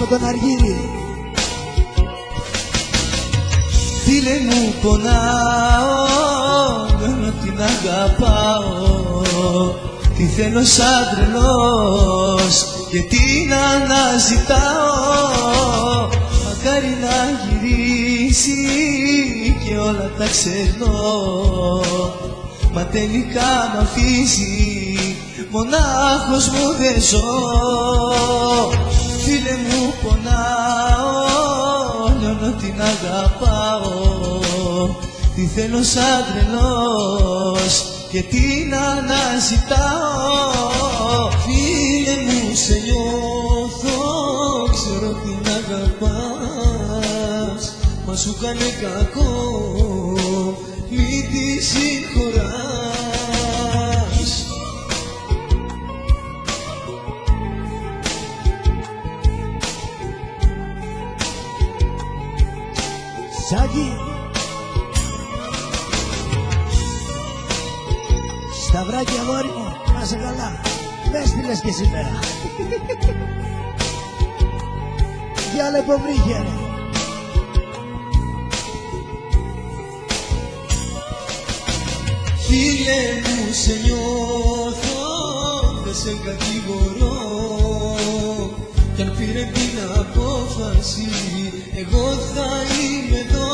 με τον Αργύρι. Φίλε μου πονάω, λιώνω την αγαπάω, τη θέλω σαν τρελός και την αναζητάω. Μακάρι να γυρίσει και όλα τα ξεχνώ, μα τελικά μ' αφήσει, μονάχος μου δεν ζω. Φίλε μου πονάω, λιώνω την αγαπάω, τη θέλω σαν τρελός και την αναζητάω. Φίλε μου σε νιώθω, ξέρω την αγαπάς, μα σου κάνε κακό, μη τη συγχωράς. Σάκη, Σταυράκι αγόρι μου, να είσαι καλά. Με έστειλες και σήμερα. Για λεποβρύχια ρε. Φίλε μου σε νιώθω, δεν σε κατηγορώ, κι αν πήρε την απόφαση, εγώ θα είμαι εδώ.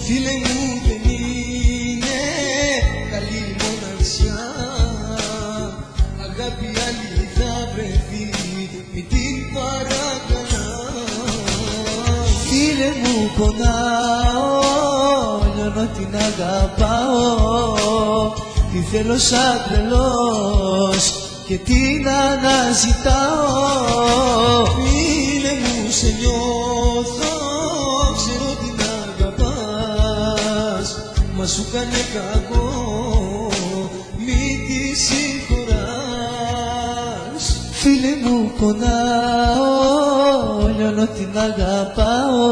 Φίλε μου δεν είναι καλή μοναξιά, αγάπη άλλη θα βρεθεί, μη την παρακαλάς. Φίλε μου πονάω, λιώνω την αγαπάω, τη θέλω σαν τρελός και την αναζητάω. Φίλε μου σε νιώθω, ξέρω την αγαπάς, μα σου κάνε κακό, μη τη συγχωράς. Φίλε μου πονάω, λιώνω την αγαπάω,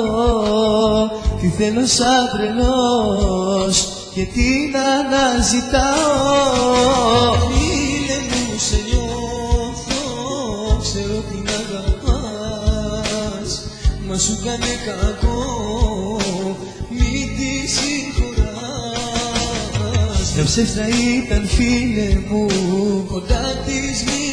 τη θέλω σαν τρελός και την αναζητάω. Φίλε μου σε νιώθω, ξέρω την αγαπάς, μα σου κάνε κακό, μη τη συγχωράς. Μια ψεύτρα ήταν φίλε μου, κοντά της μη